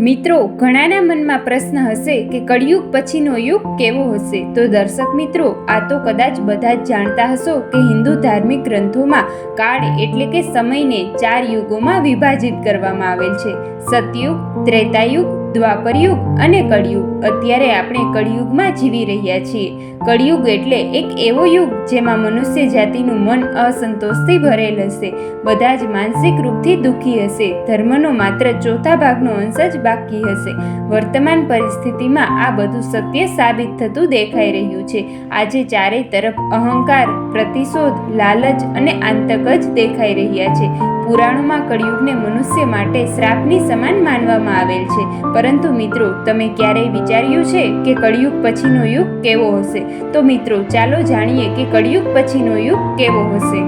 મિત્રો, ઘણાના મનમાં પ્રશ્ન હશે કે કળિયુગ પછીનો યુગ કેવો હશે? તો દર્શક મિત્રો, આ તો કદાચ બધા જ જાણતા હશો કે હિન્દુ ધાર્મિક ગ્રંથોમાં કાળ એટલે કે સમયને 4 યુગોમાં વિભાજિત કરવામાં આવેલ છે: સતયુગ, ત્રેતાયુગ, દ્વાપરયુગ અને કળિયુગ. અત્યારે આપણે કળિયુગમાં જીવી રહ્યા છીએ. કળિયુગ એટલે એક એવો યુગ જેમાં મનુષ્ય જાતિનું મન અસંતોષથી ભરેલ હશે, બધા જ માનસિક રૂપથી દુઃખી હશે, ધર્મનો માત્ર ચોથા ભાગનો અંશ જ બાકી હશે. વર્તમાન પરિસ્થિતિમાં આ બધું સત્ય સાબિત થતું દેખાઈ રહ્યું છે. આજે ચારેય તરફ અહંકાર, પ્રતિશોધ, લાલચ અને આતંક જ દેખાઈ રહ્યા છે. પુરાણોમાં કળિયુગને મનુષ્ય માટે શ્રાપની સમાન માનવામાં આવેલ છે. પરંતુ મિત્રો, તમે ક્યારેય વિચાર્યું છે કે કળિયુગ પછીનો યુગ કેવો હશે? તો મિત્રો, ચાલો જાણીએ કે કળિયુગ પછીનો યુગ કેવો હશે.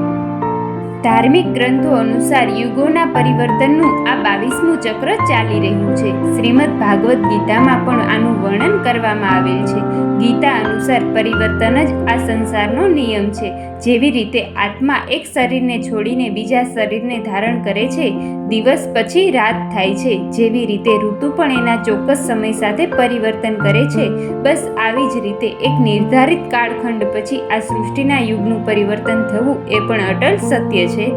ધાર્મિક ગ્રંથો અનુસાર યુગોના પરિવર્તનનું આ 22મું ચક્ર ચાલી રહ્યું છે. શ્રીમદ ભાગવત ગીતામાં પણ આનું વર્ણન કરવામાં આવેલ છે. ગીતા અનુસાર પરિવર્તન જ આ સંસારનો નિયમ છે. જેવી રીતે આત્મા એક શરીરને છોડીને બીજા શરીરને ધારણ કરે છે, દિવસ પછી રાત થાય છે, જેવી રીતે ઋતુ પણ એના ચોક્કસ સમય સાથે પરિવર્તન કરે છે, બસ આવી જ રીતે એક નિર્ધારિત કાળખંડ પછી આ સૃષ્ટિના યુગનું પરિવર્તન થવું એ પણ અટલ સત્ય છે.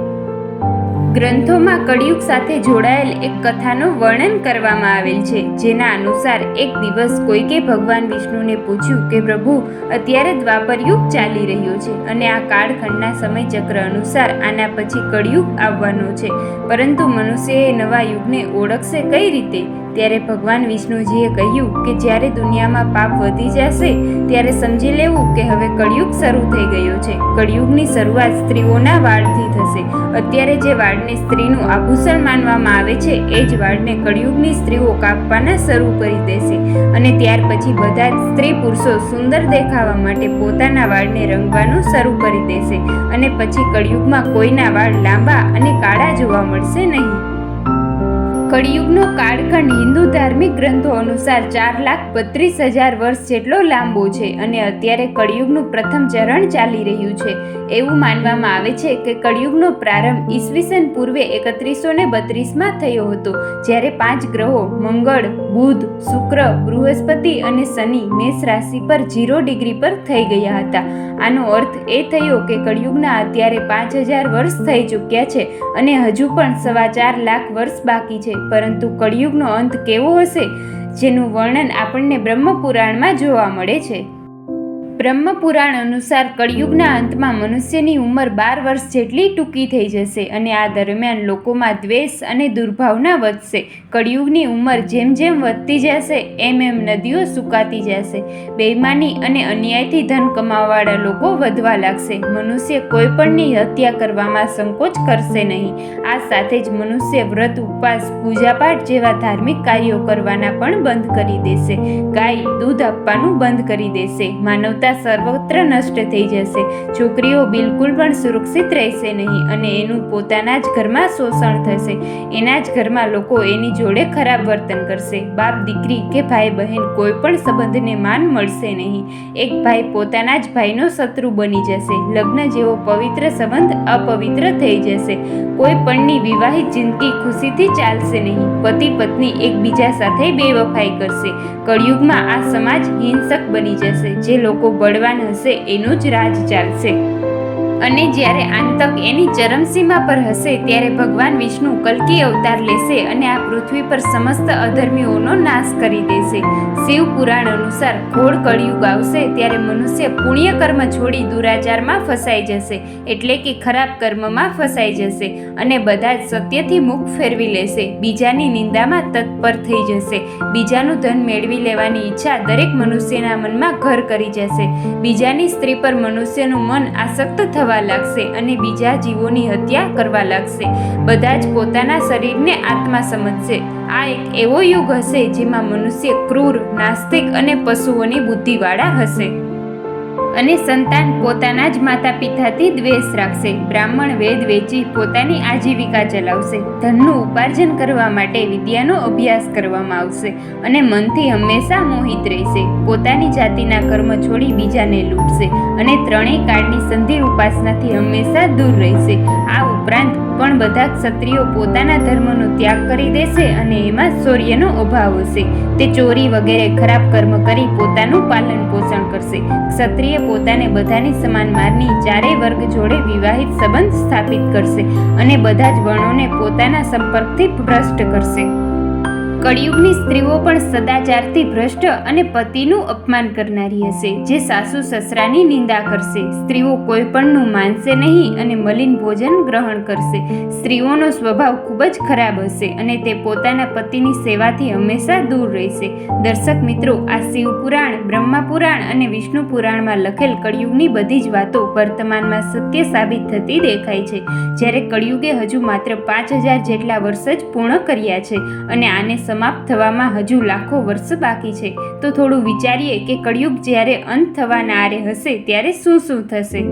ગ્રંથોમાં કળિયુગ સાથે જોડાયેલ એક કથાનું વર્ણન કરવામાં આવેલ છે, જેના અનુસાર એક દિવસ કોઈકે ભગવાન વિષ્ણુને પૂછ્યું કે પ્રભુ, અત્યારે દ્વાપર યુગ ચાલી રહ્યો છે અને આ કાળખંડના સમયચક્ર અનુસાર આના પછી કળિયુગ આવવાનો છે, પરંતુ મનુષ્યએ નવા યુગને ઓળખશે કઈ રીતે? ત્યારે ભગવાન વિષ્ણુજીએ કહ્યું કે જ્યારે દુનિયામાં પાપ વધી જશે ત્યારે સમજી લેવું કે હવે કળિયુગ શરૂ થઈ ગયો છે. કળિયુગની શરૂઆત સ્ત્રીઓના વાળથી થશે. અત્યારે જે વાળને સ્ત્રીનું આભૂષણ માનવામાં આવે છે, એ જ વાળને કળિયુગની સ્ત્રીઓ કાપવાના શરૂ કરી દેશે અને ત્યાર પછી બધા જ સ્ત્રી પુરુષો સુંદર દેખાવા માટે પોતાના વાળને રંગવાનું શરૂ કરી દેશે અને પછી કળિયુગમાં કોઈના વાળ લાંબા અને કાળા જોવા મળશે નહીં. કળિયુગનો કાળખંડ હિન્દુ ધાર્મિક ગ્રંથો અનુસાર 4,32,000 વર્ષ જેટલો લાંબો છે અને અત્યારે કળિયુગનું પ્રથમ ચરણ ચાલી રહ્યું છે. એવું માનવામાં આવે છે કે કળિયુગનો પ્રારંભ ઈસવીસન પૂર્વે 3132માં થયો હતો, જ્યારે 5 ગ્રહો મંગળ, બુધ, શુક્ર, બૃહસ્પતિ અને શનિ મેષ રાશિ પર 0 ડિગ્રી પર થઈ ગયા હતા. આનો અર્થ એ થયો કે કળિયુગના અત્યારે 5000 વર્ષ થઈ ચૂક્યા છે અને હજુ પણ 4.25 લાખ વર્ષ બાકી છે. પરંતુ કળિયુગનો અંત કેવો હશે, જેનું વર્ણન આપણને બ્રહ્મપુરાણમાં જોવા મળે છે. બ્રહ્મપુરાણ અનુસાર કળિયુગના અંતમાં મનુષ્યની ઉંમર 12 વર્ષ જેટલી ટૂંકી થઈ જશે અને આ દરમિયાન લોકોમાં દ્વેષ અને દુર્ભાવના વધશે. કળિયુગની ઉંમર જેમ જેમ વધતી જશે એમ એમ નદીઓ સુકાતી જશે. બેઈમાની અને અન્યાયથી ધન કમાવાવાળા લોકો વધવા લાગશે. મનુષ્ય કોઈપણની હત્યા કરવામાં સંકોચ કરશે નહીં. આ સાથે જ મનુષ્ય વ્રત, ઉપવાસ, પૂજાપાઠ જેવા ધાર્મિક કાર્યો કરવાના પણ બંધ કરી દેશે. ગાય દૂધ આપવાનું બંધ કરી દેશે. માનવતા સર્વત્ર નષ્ટ થઈ જશે. છોકરીઓ બિલકુલ પણ સુરક્ષિત રહેશે નહીં અને એનું પોતાના જ ઘરમાં શોષણ થશે. એના જ ઘરમાં લોકો એની જોડે ખરાબ વર્તન કરશે. બાપ દીકરી કે ભાઈ બહેન કોઈ પણ સંબંધને માન મળશે નહીં. એક ભાઈ પોતાના જ ભાઈનો શત્રુ બની જશે. લગ્ન જેવો પવિત્ર સંબંધ અપવિત્ર થઈ જશે. કોઈ પણની વિવાહિત જિંદગી ખુશીથી ચાલશે નહીં. પતિ પત્ની એકબીજા સાથે બેવફાઈ કરશે. કળિયુગમાં આ સમાજ હિંસક બની જશે. જે લોકો બળવાન હશે એનું જ રાજ ચાલશે અને જ્યારે આતંક એની ચરમસીમા પર હશે ત્યારે ભગવાન વિષ્ણુ કલ્કી અવતાર લેશે અને આ પૃથ્વી પર સમસ્ત અધર્મીઓનો નાશ કરી દેશે. શિવ પુરાણ અનુસાર ઘોર કળિયુગ આવશે ત્યારે મનુષ્ય પુણ્ય કર્મ છોડી દુરાચારમાં ફસાઈ જશે, એટલે કે ખરાબ કર્મમાં ફસાઈ જશે અને બધા જ સત્યથી મુખ ફેરવી લેશે. બીજાની નિંદામાં તત્પર થઈ જશે. બીજાનું ધન મેળવી લેવાની ઈચ્છા દરેક મનુષ્યના મનમાં ઘર કરી જશે. બીજાની સ્ત્રી પર મનુષ્યનું મન આસક્ત થવા લાગશે અને બીજા જીવોની હત્યા કરવા લાગશે. બધા જ પોતાના શરીરને આત્મા સમજશે. આ એક એવો યુગ હશે જેમાં મનુષ્ય ક્રૂર, નાસ્તિક અને પશુઓની બુદ્ધિવાળા હશે અને સંતાન પોતાના જ માતા પિતાથી દ્વેષ રાખશે. બ્રાહ્મણ વેદ વેચી પોતાની આજીવિકા ચલાવશે. ધનનું ઉપાર્જન કરવા માટે વિદ્યાનો અભ્યાસ કરવામાં આવશે અને મનથી હંમેશા મોહિત રહેશે. પોતાની જાતિના કર્મ છોડી બીજાને લૂંટશે અને ત્રણેય કાળની સંધિ ઉપાસનાથી હંમેશા દૂર રહેશે. આ ઉપરાંત પણ બધા ક્ષત્રિયો પોતાના ધર્મનો ત્યાગ કરી દેશે અને એમાં શૌર્યનો અભાવ હશે. તે ચોરી વગેરે ખરાબ કર્મ કરી પોતાનું પાલન પોષણ કરશે. ક્ષત્રિય પોતાને બધાની સમાન માની ચારેય વર્ગ જોડે વિવાહિત સંબંધ સ્થાપિત કરશે અને બધા જ વર્ણોને પોતાના સંપર્કથી ભ્રષ્ટ કરશે. કળિયુગની સ્ત્રીઓ પણ સદાચારથી ભ્રષ્ટ અને પતિનું અપમાન કરનારી હશે, જે સાસુ સસરાની નિંદા કરશે. સ્ત્રીઓ કોઈ પણનું માનશે નહીં અને મલિન ભોજન ગ્રહણ કરશે. સ્ત્રીઓનો સ્વભાવ ખૂબ જ ખરાબ હશે અને તે પોતાના પતિની સેવાથી હંમેશા દૂર રહેશે. દર્શક મિત્રો, આ શિવ પુરાણ, બ્રહ્મા પુરાણ અને વિષ્ણુ પુરાણમાં લખેલ કળિયુગની બધી જ વાતો વર્તમાનમાં સત્ય સાબિત થતી દેખાય છે. જ્યારે કળિયુગે હજુ માત્ર 5000 જેટલા વર્ષ જ પૂર્ણ કર્યા છે અને આને સમાપ્ત થવામાં હજુ લાખો વર્ષ બાકી છે. તો થોડું વિચારીએ કે કળિયુગ જ્યારે અંત થવાના આરે હશે ત્યારે શું થશે.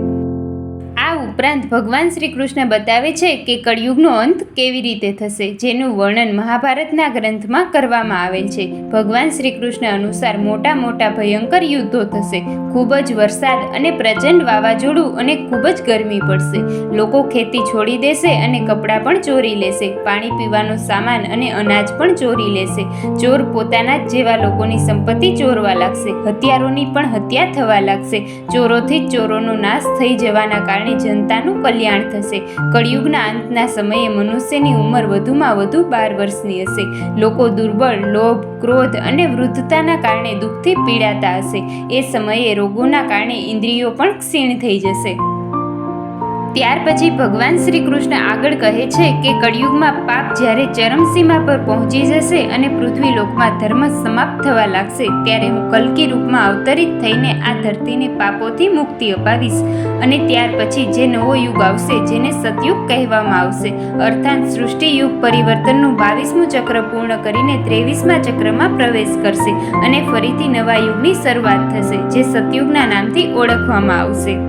આ ઉપરાંત ભગવાન શ્રી કૃષ્ણ બતાવે છે કે કળિયુગનો અંત કેવી રીતે થશે, જેનું વર્ણન મહાભારતના ગ્રંથમાં કરવામાં આવેલ છે. ભગવાન શ્રી કૃષ્ણ અનુસાર મોટા મોટા ભયંકર યુદ્ધો થશે. ખૂબ જ વરસાદ અને પ્રચંડ વાવાઝોડું અને ખૂબ જ ગરમી પડશે. લોકો ખેતી છોડી દેશે અને કપડાં પણ ચોરી લેશે. પાણી પીવાનો સામાન અને અનાજ પણ ચોરી લેશે. ચોર પોતાના જ જેવા લોકોની સંપત્તિ ચોરવા લાગશે. હત્યારોની પણ હત્યા થવા લાગશે. ચોરોથી જ ચોરોનો નાશ થઈ જવાના કારણે જનતાનું કલ્યાણ થશે. કળિયુગના અંતના સમયે મનુષ્યની ઉંમર વધુમાં વધુ 12 વર્ષની હશે. લોકો દુર્બળ, લોભ, ક્રોધ અને વૃદ્ધતાના કારણે દુઃખથી પીડાતા હશે. એ સમયે રોગોના કારણે ઇન્દ્રિયો પણ ક્ષીણ થઈ જશે. ત્યાર પછી ભગવાન શ્રી કૃષ્ણ આગળ કહે છે કે કળિયુગમાં પાપ જ્યારે ચરમસીમા પર પહોંચી જશે અને પૃથ્વી લોકમાં ધર્મ સમાપ્ત થવા લાગશે, ત્યારે હું કલ્કી રૂપમાં અવતરિત થઈને આ ધરતીને પાપોથી મુક્તિ અપાવીશ અને ત્યાર પછી જે નવો યુગ આવશે, જેને સતયુગ કહેવામાં આવશે, અર્થાત સૃષ્ટિ યુગ પરિવર્તનનું 22મું ચક્ર પૂર્ણ કરીને 23મા ચક્રમાં પ્રવેશ કરશે અને ફરીથી નવા યુગની શરૂઆત થશે, જે સતયુગના નામથી ઓળખવામાં આવશે.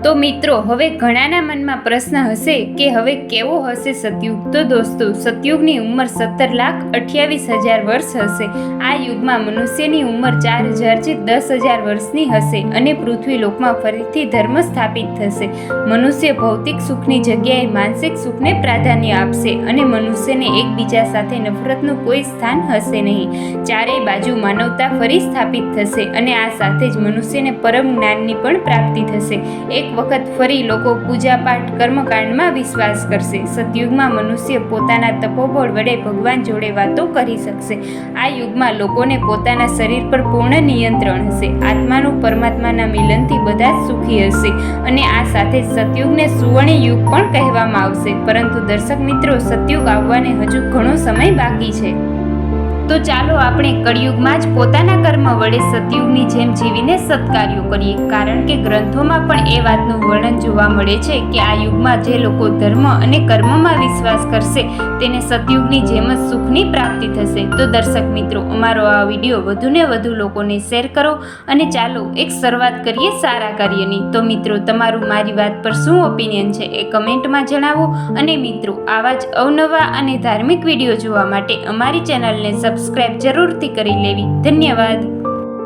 તો મિત્રો, હવે ઘણાના મનમાં પ્રશ્ન હશે કે હવે કેવો હશે સતયુગ. તો દોસ્તો, સતયુગની ઉંમર 17,28,000 વર્ષ હશે. આ યુગમાં મનુષ્યની ઉંમર 4,000 થી 10,000 વર્ષની હશે અને પૃથ્વી લોકમાં ફરીથી ધર્મ સ્થાપિત થશે. મનુષ્ય ભૌતિક સુખની જગ્યાએ માનસિક સુખને પ્રાધાન્ય આપશે અને મનુષ્યને એકબીજા સાથે નફરતનું કોઈ સ્થાન હશે નહીં. ચારેય બાજુ માનવતા ફરી સ્થાપિત થશે અને આ સાથે જ મનુષ્યને પરમ જ્ઞાનની પણ પ્રાપ્તિ થશે. એક વખત ફરી લોકો પૂજાપાઠ કર્મકાંડમાં વિશ્વાસ કરશે. સતયુગમાં મનુષ્ય પોતાના તપોબળ વડે ભગવાન જોડે વાતો કરી શકશે. આ યુગમાં લોકોને પોતાના શરીર પર પૂર્ણ નિયંત્રણ હશે. આત્માનું પરમાત્માના મિલનથી બધા જ સુખી હશે અને આ સાથે સતયુગને સુવર્ણ યુગ પણ કહેવામાં આવશે. પરંતુ દર્શક મિત્રો, સતયુગ આવવાને હજુ ઘણો સમય બાકી છે. તો ચાલો આપણે કળિયુગમાં જ પોતાના કર્મ વડે સતયુગની જેમ જીવીને સત્કાર્યો કરીએ, કારણ કે ગ્રંથોમાં પણ એ વાતનું વર્ણન જોવા મળે છે કે આ યુગમાં જે લોકો ધર્મ અને કર્મમાં વિશ્વાસ કરશે તેને સતયુગની જેમ જ સુખની પ્રાપ્તિ થશે. તો દર્શક મિત્રો, અમારો આ વિડીયો વધુને વધુ લોકોને શેર કરો અને ચાલો એક શરૂઆત કરીએ સારા કાર્યની. તો મિત્રો, તમારું મારી વાત પર શું ઓપિનિયન છે એ કમેન્ટમાં જણાવો અને મિત્રો, આવા જ અવનવા અને ધાર્મિક વિડીયો જોવા માટે અમારી ચેનલને સબસ્ક્રાઇબ જરૂરથી કરી લેવી. ધન્યવાદ.